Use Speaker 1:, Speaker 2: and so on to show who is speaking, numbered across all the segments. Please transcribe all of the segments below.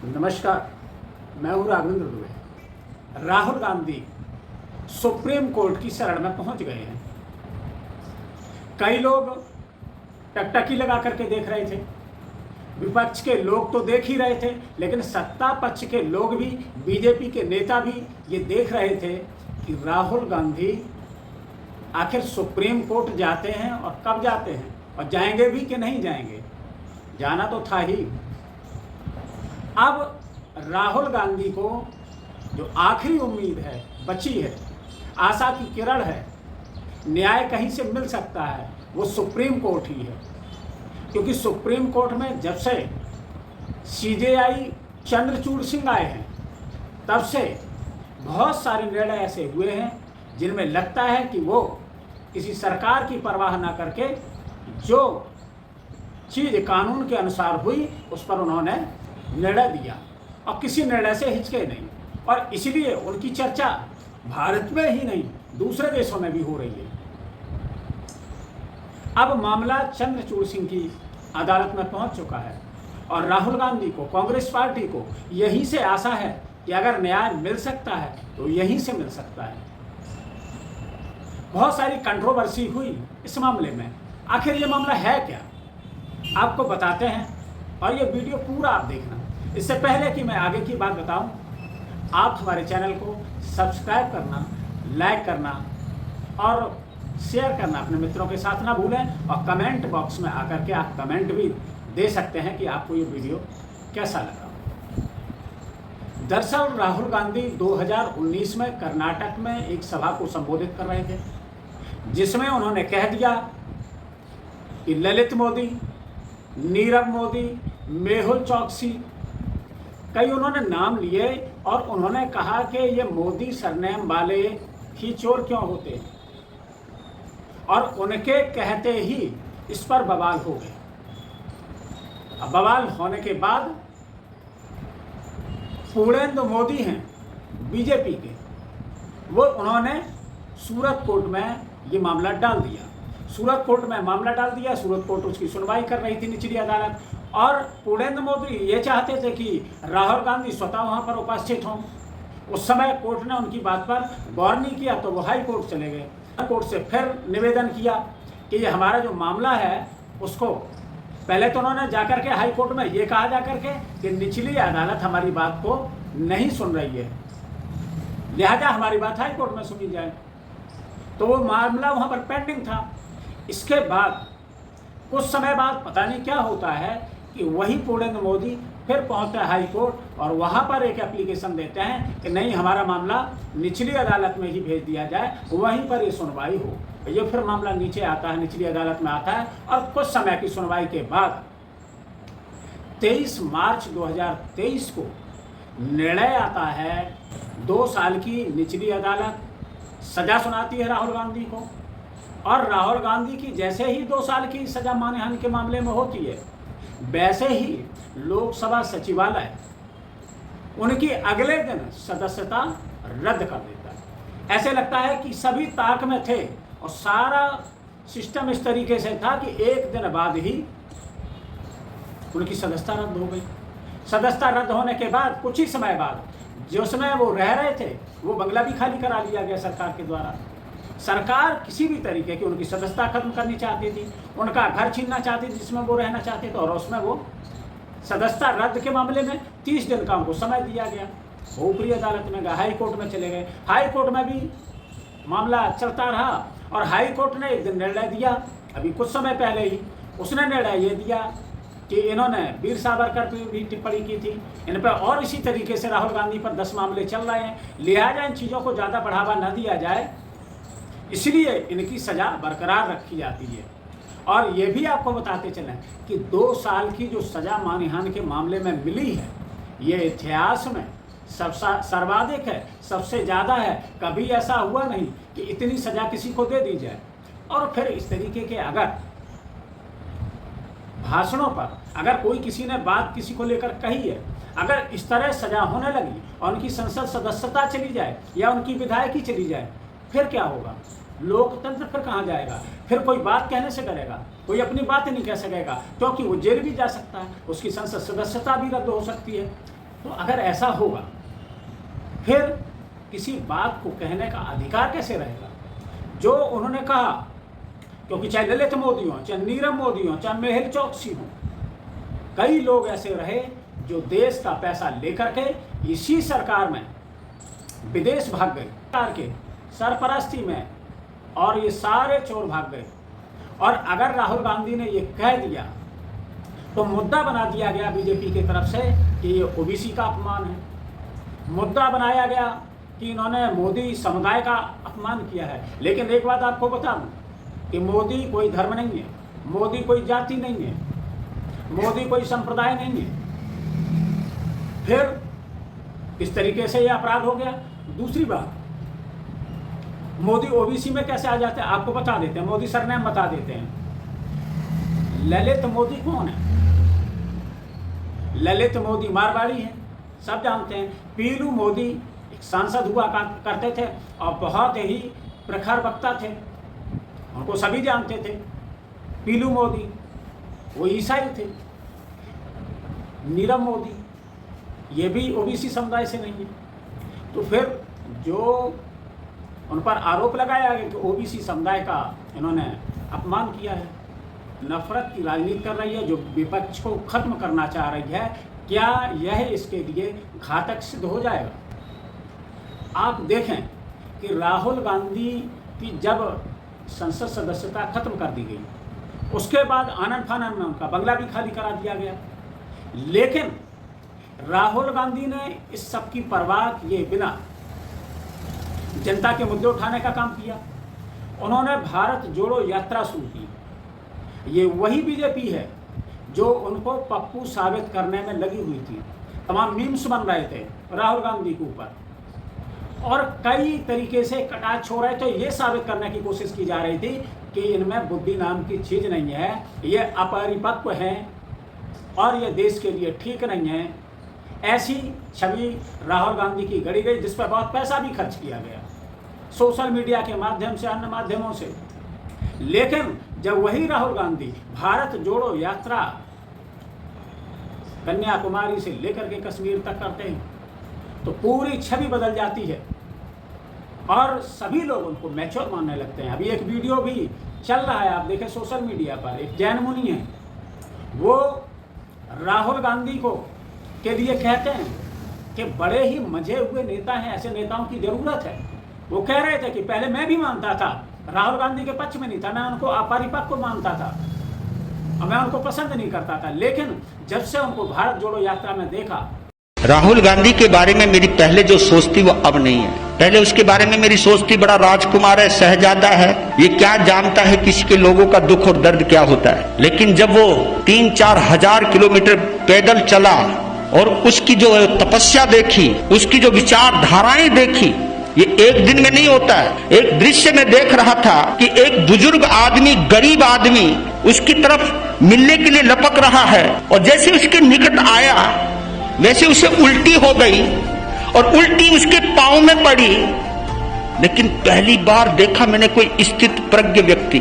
Speaker 1: नमस्कार, मैं हूँ राघवेंद्र दुबे। राहुल गांधी सुप्रीम कोर्ट की शरण में पहुंच गए हैं। कई लोग टकटकी लगा करके देख रहे थे, विपक्ष के लोग तो देख ही रहे थे, लेकिन सत्ता पक्ष के लोग भी, बीजेपी के नेता भी ये देख रहे थे कि राहुल गांधी आखिर सुप्रीम कोर्ट जाते हैं और कब जाते हैं और जाएंगे भी कि नहीं जाएंगे। जाना तो था ही। अब राहुल गांधी को जो आखिरी उम्मीद है, बची है, आशा की किरण है, न्याय कहीं से मिल सकता है, वो सुप्रीम कोर्ट ही है। क्योंकि सुप्रीम कोर्ट में जब से सीजेआई चंद्रचूड़ सिंह आए हैं, तब से बहुत सारे निर्णय ऐसे हुए हैं जिनमें लगता है कि वो किसी सरकार की परवाह ना करके जो चीज़ कानून के अनुसार हुई उस पर उन्होंने निर्णय दिया और किसी निर्णय से हिचके नहीं। और इसलिए उनकी चर्चा भारत में ही नहीं, दूसरे देशों में भी हो रही है। अब मामला चंद्रचूड़ सिंह की अदालत में पहुंच चुका है और राहुल गांधी को, कांग्रेस पार्टी को यहीं से आशा है कि अगर न्याय मिल सकता है तो यहीं से मिल सकता है। बहुत सारी कंट्रोवर्सी हुई इस मामले में। आखिर ये मामला है क्या, आपको बताते हैं और ये वीडियो पूरा आप देखना। इससे पहले कि मैं आगे की बात बताऊं, आप हमारे चैनल को सब्सक्राइब करना, लाइक करना और शेयर करना अपने मित्रों के साथ ना भूलें। और कमेंट बॉक्स में आकर के आप कमेंट भी दे सकते हैं कि आपको ये वीडियो कैसा लगा। दरअसल राहुल गांधी 2019 में कर्नाटक में एक सभा को संबोधित कर रहे थे, जिसमें उन्होंने कह दिया कि ललित मोदी, नीरव मोदी, मेहुल चौकसी, कई उन्होंने नाम लिए और उन्होंने कहा कि ये मोदी सरनेम वाले ही चोर क्यों होते हैं। और उनके कहते ही इस पर बवाल हो गए। अब बवाल होने के बाद पूर्णेंदु मोदी हैं बीजेपी के, वो उन्होंने सूरत कोर्ट में ये मामला डाल दिया। सूरत कोर्ट में मामला डाल दिया। सूरत कोर्ट उसकी सुनवाई कर रही थी, निचली अदालत। और पूर्णेंदु मोदी ये चाहते थे कि राहुल गांधी स्वतः वहाँ पर उपस्थित हों। उस समय कोर्ट ने उनकी बात पर गौर नहीं किया तो वो हाई कोर्ट चले गए। कोर्ट से फिर निवेदन किया कि ये हमारा जो मामला है उसको, पहले तो उन्होंने जाकर के हाई कोर्ट में ये कहा जाकर के कि निचली अदालत हमारी बात को नहीं सुन रही है, लिहाजा हमारी बात हाई कोर्ट में सुनी जाए। तो वो मामला वहाँ पर पेंडिंग था। इसके बाद कुछ समय बाद पता नहीं क्या होता है कि वही पूर्णेंदु मोदी फिर पहुंचते हैं हाई कोर्ट और वहां पर एक एप्लीकेशन देते हैं कि नहीं, हमारा मामला निचली अदालत में ही भेज दिया जाए, वहीं पर ये सुनवाई हो। ये फिर मामला नीचे आता है, निचली अदालत में आता है और कुछ समय की सुनवाई के बाद 23 मार्च 2023 को निर्णय आता है। 2 साल की निचली अदालत सजा सुनाती है राहुल गांधी को। और राहुल गांधी की जैसे ही 2 साल की सजा मानहानि के मामले में होती है, वैसे ही लोकसभा सचिवालय उनकी अगले दिन सदस्यता रद्द कर देता है। ऐसे लगता है कि सभी ताक में थे और सारा सिस्टम इस तरीके से था कि एक दिन बाद ही उनकी सदस्यता रद्द हो गई। सदस्यता रद्द होने के बाद कुछ ही समय बाद जो समय वो रह रहे थे वो बंगला भी खाली करा लिया गया सरकार के द्वारा। सरकार किसी भी तरीके की उनकी सदस्यता खत्म करनी चाहती थी, उनका घर छीनना चाहती थी जिसमें वो रहना चाहते थे, और उसमें वो सदस्यता रद्द के मामले में 30 दिन का उनको समय दिया गया। वो ऊपरी अदालत में गए, हाई कोर्ट में चले गए। हाई कोर्ट में भी मामला चलता रहा और हाई कोर्ट ने एक दिन निर्णय दिया, अभी कुछ समय पहले ही उसने निर्णय ये दिया कि इन्होंने वीर सावरकर पर भी टिप्पणी की थी, इन पर और इसी तरीके से राहुल गांधी पर 10 मामले चल रहे हैं, लिहाजा इन चीज़ों को ज़्यादा बढ़ावा न दिया जाए, इसलिए इनकी सज़ा बरकरार रखी जाती है। और ये भी आपको बताते चलें कि 2 साल की जो सज़ा मानहानि के मामले में मिली है, ये इतिहास में सर्वाधिक है, सबसे ज़्यादा है। कभी ऐसा हुआ नहीं कि इतनी सज़ा किसी को दे दी जाए। और फिर इस तरीके के अगर भाषणों पर अगर कोई किसी ने बात किसी को लेकर कही है, अगर इस तरह सज़ा होने लगी और उनकी संसद सदस्यता चली जाए या उनकी विधायकी चली जाए, फिर क्या होगा? लोकतंत्र फिर कहाँ जाएगा? फिर कोई बात कहने से डरेगा, कोई अपनी बात नहीं कह सकेगा, क्योंकि वो जेल भी जा सकता है, उसकी संसद सदस्यता भी रद्द हो सकती है। तो अगर ऐसा होगा फिर किसी बात को कहने का अधिकार कैसे रहेगा? जो उन्होंने कहा, क्योंकि चाहे ललित मोदी हो, चाहे नीरव मोदी हो, चाहे मेहुल चौकसी हो, कई लोग ऐसे रहे जो देश का पैसा लेकर के इसी सरकार में विदेश भाग गए, सरकार के सरपरस्ती में, और ये सारे चोर भाग गए। और अगर राहुल गांधी ने ये कह दिया तो मुद्दा बना दिया गया बीजेपी की तरफ से कि ये ओबीसी का अपमान है, मुद्दा बनाया गया कि इन्होंने मोदी समुदाय का अपमान किया है। लेकिन एक बात आपको बता दूं कि मोदी कोई धर्म नहीं है, मोदी कोई जाति नहीं है, मोदी कोई संप्रदाय नहीं है। फिर इस तरीके से ये अपराध हो गया। दूसरी बात, मोदी ओबीसी में कैसे आ जाते हैं आपको बता देते हैं, मोदी सरनेम बता देते हैं। ललित मोदी कौन है? ललित मोदी मारवाड़ी हैं, सब जानते हैं। पीलू मोदी एक सांसद हुआ करते थे और बहुत ही प्रखर वक्ता थे, उनको सभी जानते थे। पीलू मोदी वो ईसाई थे। नीरव मोदी ये भी ओबीसी समुदाय से नहीं है। तो फिर जो उन पर आरोप लगाया गया कि ओबीसी समुदाय का इन्होंने अपमान किया है, नफरत की राजनीति कर रही है, जो विपक्ष को खत्म करना चाह रही है, क्या यह इसके लिए घातक सिद्ध हो जाएगा? आप देखें कि राहुल गांधी की जब संसद सदस्यता खत्म कर दी गई, उसके बाद आनन फानन में उनका बंगला भी खाली करा दिया गया। लेकिन राहुल गांधी ने इस सब की परवाह किए बिना जनता के मुद्दे उठाने का काम किया। उन्होंने भारत जोड़ो यात्रा शुरू की। ये वही बीजेपी है जो उनको पप्पू साबित करने में लगी हुई थी। तमाम मीम्स बन रहे थे राहुल गांधी के ऊपर और कई तरीके से कटाक्ष हो रहे थे। ये साबित करने की कोशिश की जा रही थी कि इनमें बुद्धि नाम की चीज़ नहीं है, ये अपरिपक्व हैं और ये देश के लिए ठीक नहीं है। ऐसी छवि राहुल गांधी की गढ़ी गई, जिस पर बहुत पैसा भी खर्च किया गया सोशल मीडिया के माध्यम से, अन्य माध्यमों से। लेकिन जब वही राहुल गांधी भारत जोड़ो यात्रा कन्याकुमारी से लेकर के कश्मीर तक करते हैं तो पूरी छवि बदल जाती है और सभी लोग उनको मैच्योर मानने लगते हैं। अभी एक वीडियो भी चल रहा है, आप देखें सोशल मीडिया पर, एक जैन मुनि है, वो राहुल गांधी को के लिए कहते हैं कि बड़े ही मजे हुए नेता हैं, ऐसे नेताओं की जरूरत है। वो कह रहे थे कि पहले मैं भी मानता था, राहुल गांधी के पक्ष में नहीं था, मैं उनको अपरिपक्व मानता था और मैं उनको पसंद नहीं करता था। लेकिन जब से उनको भारत जोड़ो यात्रा में देखा,
Speaker 2: राहुल गांधी के बारे में मेरी पहले जो सोच थी वो अब नहीं है। पहले उसके बारे में मेरी सोच थी बड़ा राजकुमार है, शहजादा है, ये क्या जानता है किसी के लोगों का दुख और दर्द क्या होता है। लेकिन जब वो 3-4 हजार किलोमीटर पैदल चला और उसकी जो तपस्या देखी, उसकी जो विचारधाराएं देखी, ये एक दिन में नहीं होता है। एक दृश्य में देख रहा था कि एक बुजुर्ग आदमी, गरीब आदमी उसकी तरफ मिलने के लिए लपक रहा है और जैसे उसके निकट आया वैसे उसे उल्टी हो गई और उल्टी उसके पांव में पड़ी। लेकिन पहली बार देखा मैंने कोई स्थित प्रज्ञ व्यक्ति,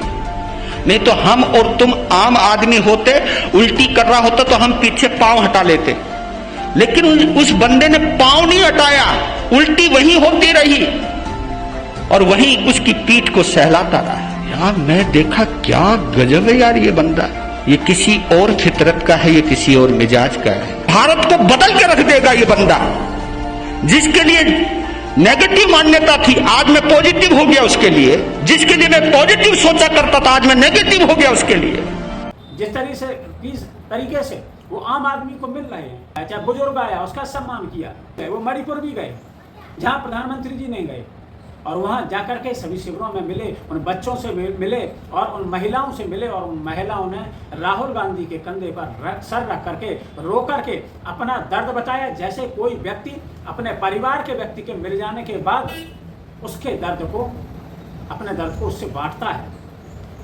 Speaker 2: नहीं तो हम और तुम आम आदमी होते, उल्टी कर रहा होता तो हम पीछे पांव हटा लेते। लेकिन उस बंदे ने पांव नहीं हटाया, उल्टी वहीं होती रही और वहीं उसकी पीठ को सहलाता रहा। यार मैं देखा क्या गजब है यार, ये बंदा, ये किसी और फितरत का है, ये किसी और मिजाज का है। भारत को बदल के रख देगा ये बंदा। जिसके लिए नेगेटिव मान्यता थी आज मैं पॉजिटिव हो गया उसके लिए, जिसके लिए मैं पॉजिटिव सोचा करता था आज मैं नेगेटिव हो गया उसके लिए।
Speaker 1: जिस तरीके से वो आम आदमी को मिल रहे हैं, चाहे बुजुर्ग आया उसका सम्मान किया, वो मणिपुर भी गए जहाँ प्रधानमंत्री जी नहीं गए और वहाँ जाकर के सभी शिविरों में मिले, उन बच्चों से मिले और उन महिलाओं से मिले और उन महिलाओं ने राहुल गांधी के कंधे पर सर रख करके रो करके अपना दर्द बताया, जैसे कोई व्यक्ति अपने परिवार के व्यक्ति के मिल जाने के बाद उसके दर्द को, अपने दर्द को उससे बांटता है।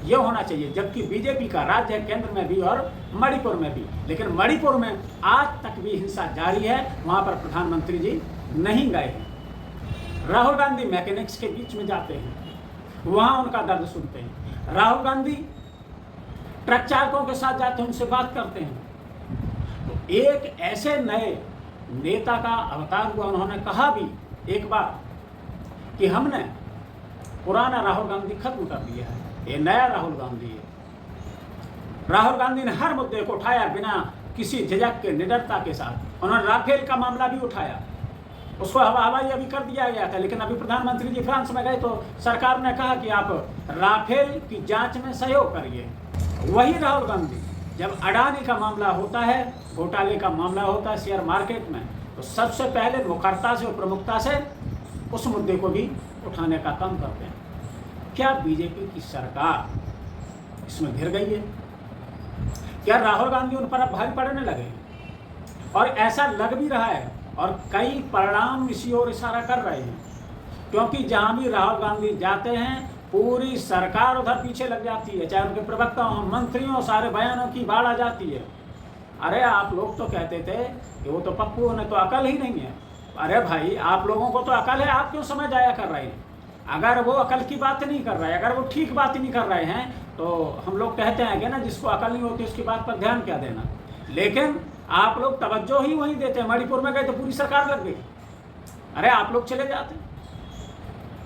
Speaker 1: ये होना चाहिए। जबकि बीजेपी का राज है केंद्र में भी और मणिपुर में भी, लेकिन मणिपुर में आज तक भी हिंसा जारी है, वहाँ पर प्रधानमंत्री जी नहीं गए हैं। राहुल गांधी मैकेनिक्स के बीच में जाते हैं, वहाँ उनका दर्द सुनते हैं। राहुल गांधी ट्रक चालकों के साथ जाते हैं, उनसे बात करते हैं। तो एक ऐसे नए नेता का अवतार हुआ। उन्होंने कहा भी एक बार कि हमने पुराना राहुल गांधी खत्म कर दिया है, ये नया राहुल गांधी है। राहुल गांधी ने हर मुद्दे को उठाया बिना किसी झिझक के, निडरता के साथ। उन्होंने राफेल का मामला भी उठाया, उसको हवाई अभी कर दिया गया था, लेकिन अभी प्रधानमंत्री जी फ्रांस में गए तो सरकार ने कहा कि आप राफेल की जांच में सहयोग करिए। वही राहुल गांधी जब अडानी का मामला होता है, घोटाले का मामला होता है शेयर मार्केट में, तो सबसे पहले मुखरता से और प्रमुखता से उस मुद्दे को भी उठाने का काम करते हैं। क्या बीजेपी की सरकार इसमें घिर गई है? क्या राहुल गांधी उन पर अब भारी पड़ने लगे? और ऐसा लग भी रहा है और कई परिणाम इसी ओर इशारा कर रहे हैं, क्योंकि जहां भी राहुल गांधी जाते हैं पूरी सरकार उधर पीछे लग जाती है, चाहे उनके प्रवक्ताओं, मंत्रियों, सारे बयानों की बाढ़ आ जाती है। अरे आप लोग तो कहते थे कि वो तो पप्पू, उन्हें तो अकल ही नहीं है। अरे भाई, आप लोगों को तो अकल है, आप क्यों समय जाया कर रहे हैं? अगर वो अकल की बात नहीं कर रहे, अगर वो ठीक बात नहीं कर रहे हैं, तो हम लोग कहते हैं कि ना जिसको अकल नहीं होती उसकी बात पर ध्यान क्या देना। लेकिन आप लोग तवज्जो ही वहीं देते हैं। मणिपुर में गए तो पूरी सरकार लग गई। अरे आप लोग चले जाते,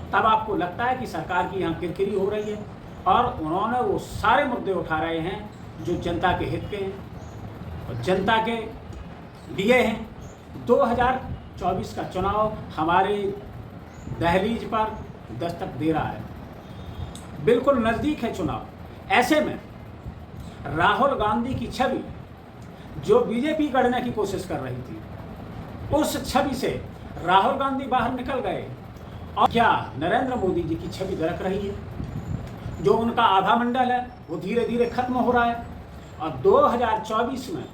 Speaker 1: तब आपको लगता है कि सरकार की यहाँ किरकिरी हो रही है। और उन्होंने वो सारे मुद्दे उठा रहे हैं जो जनता के हित के हैं और जनता के लिए हैं। 2024 का चुनाव हमारे दहलीज पर दस्तक दे रहा है, बिल्कुल नज़दीक है चुनाव। ऐसे में राहुल गांधी की छवि जो बीजेपी गढ़ने की कोशिश कर रही थी, उस छवि से राहुल गांधी बाहर निकल गए। और क्या नरेंद्र मोदी जी की छवि दरक रही है? जो उनका आभा मंडल है वो धीरे धीरे खत्म हो रहा है। और 2024 में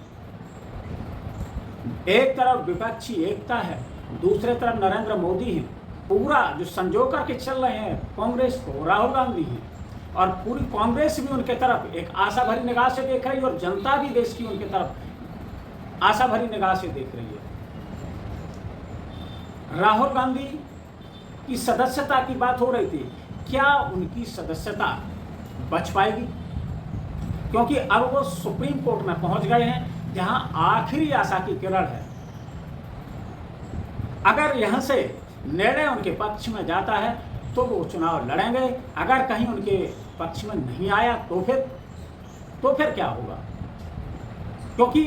Speaker 1: एक तरफ विपक्षी एकता है, दूसरे तरफ नरेंद्र मोदी हैं। पूरा जो संजो करके चल रहे हैं कांग्रेस को राहुल गांधी हैं, और पूरी कांग्रेस भी उनके तरफ एक आशा भरी निगाह से देख रही है और जनता भी देश की उनके तरफ आशा भरी निगाह से देख रही है। राहुल गांधी की सदस्यता की बात हो रही थी, क्या उनकी सदस्यता बच पाएगी? क्योंकि अब वो सुप्रीम कोर्ट में पहुंच गए हैं, जहां आखिरी आशा की किरण है। अगर यहां से निर्णय उनके पक्ष में जाता है तो वो चुनाव लड़ेंगे। अगर कहीं उनके पक्ष में नहीं आया तो फिर क्या होगा? क्योंकि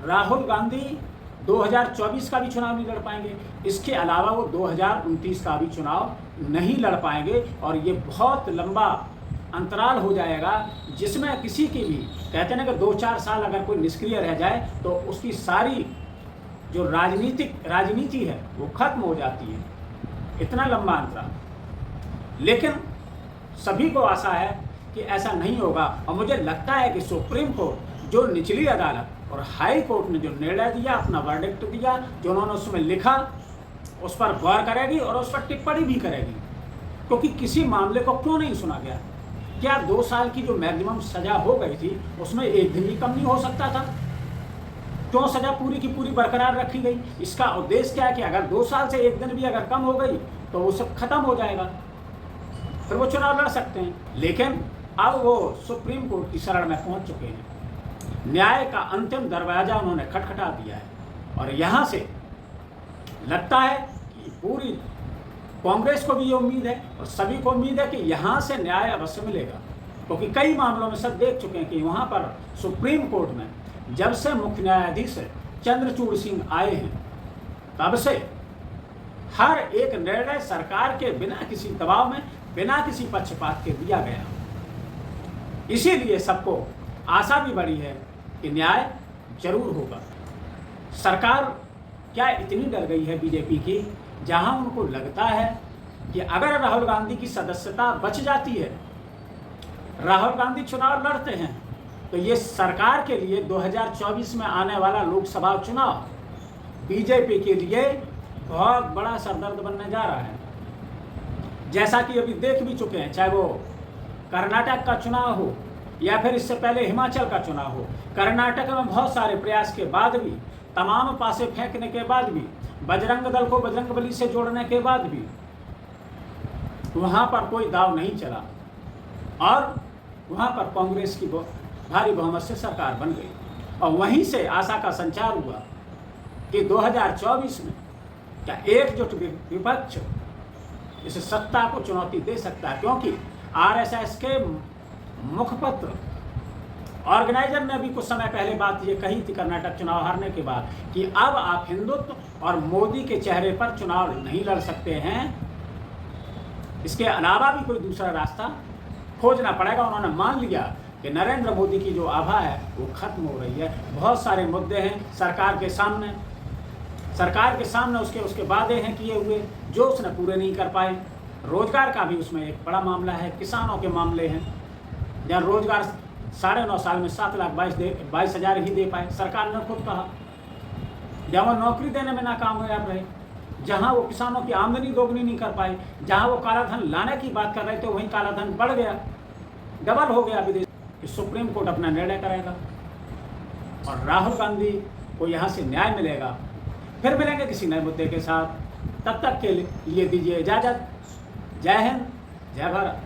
Speaker 1: राहुल गांधी 2024 का भी चुनाव नहीं लड़ पाएंगे, इसके अलावा वो 2029 का भी चुनाव नहीं लड़ पाएंगे। और ये बहुत लंबा अंतराल हो जाएगा, जिसमें किसी की भी, कहते हैं ना कि 2-4 साल अगर कोई निष्क्रिय रह जाए तो उसकी सारी जो राजनीति है वो खत्म हो जाती है। इतना लंबा अंतराल। लेकिन सभी को आशा है कि ऐसा नहीं होगा। और मुझे लगता है कि सुप्रीम कोर्ट, जो निचली अदालत और हाई कोर्ट ने जो निर्णय दिया, अपना वर्डिक्ट दिया, जो उन्होंने उसमें लिखा, उस पर गौर करेगी और उस पर टिप्पणी भी करेगी। क्योंकि किसी मामले को क्यों नहीं सुना गया? क्या 2 साल की जो मैक्सिमम सजा हो गई थी उसमें एक दिन भी कम नहीं हो सकता था? क्यों सजा पूरी की पूरी बरकरार रखी गई? इसका उद्देश्य क्या है कि अगर 2 साल से एक दिन भी अगर कम हो गई तो वो सब खत्म हो जाएगा, फिर वो चुनाव लड़ सकते हैं। लेकिन अब वो सुप्रीम कोर्ट की शरण में पहुंच चुके हैं। न्याय का अंतिम दरवाजा उन्होंने खटखटा दिया है। और यहाँ से लगता है कि पूरी कांग्रेस को भी ये उम्मीद है और सभी को उम्मीद है कि यहाँ से न्याय अवश्य मिलेगा। क्योंकि कई मामलों में सब देख चुके हैं कि वहाँ पर सुप्रीम कोर्ट में जब से मुख्य न्यायाधीश चंद्रचूड़ सिंह आए हैं, तब से हर एक निर्णय सरकार के बिना किसी दबाव में, बिना किसी पक्षपात के दिया गया। इसीलिए सबको आशा भी बढ़ी है कि न्याय जरूर होगा। सरकार क्या इतनी डर गई है बीजेपी की, जहां उनको लगता है कि अगर राहुल गांधी की सदस्यता बच जाती है, राहुल गांधी चुनाव लड़ते हैं, तो ये सरकार के लिए 2024 में आने वाला लोकसभा चुनाव बीजेपी के लिए बहुत बड़ा सरदर्द बनने जा रहा है। जैसा कि अभी देख भी चुके हैं, चाहे वो कर्नाटक का चुनाव हो या फिर इससे पहले हिमाचल का चुनाव हो। कर्नाटक में बहुत सारे प्रयास के बाद भी, तमाम पासे फेंकने के बाद भी, बजरंग दल को बजरंगबली से जोड़ने के बाद भी वहाँ पर कोई दाव नहीं चला और वहाँ पर कांग्रेस की भारी बहुमत से सरकार बन गई। और वहीं से आशा का संचार हुआ कि 2024 में क्या एकजुट विपक्ष इस सत्ता को चुनौती दे सकता है, क्योंकि आरएसएस के मुखपत्र ऑर्गेनाइजर ने भी कुछ समय पहले बात ये कही थी कर्नाटक चुनाव हारने के बाद कि अब आप हिंदुत्व और मोदी के चेहरे पर चुनाव नहीं लड़ सकते हैं, इसके अलावा भी कोई दूसरा रास्ता खोजना पड़ेगा। उन्होंने मान लिया कि नरेंद्र मोदी की जो आभा है वो खत्म हो रही है। बहुत सारे मुद्दे हैं सरकार के सामने उसके वादे हैं किए हुए जो उसने पूरे नहीं कर पाए। रोजगार का भी उसमें एक बड़ा मामला है, किसानों के मामले हैं, जहाँ रोजगार 9.5 साल में 7,22,000 ही दे पाए, सरकार ने खुद कहा। जहाँ वो नौकरी देने में नाकामयाब रहे, जहाँ वो किसानों की आमदनी दोगुनी नहीं कर पाए, जहाँ वो कालाधन लाने की बात कर रहे थे वहीं कालाधन बढ़ गया, डबल हो गया विदेश। सुप्रीम कोर्ट अपना निर्णय करेगा और राहुल गांधी को यहाँ से न्याय मिलेगा। फिर मिलेंगे किसी नए मुद्दे के साथ, तब तक के लिए दीजिए इजाज़त। जय हिंद, जय भारत।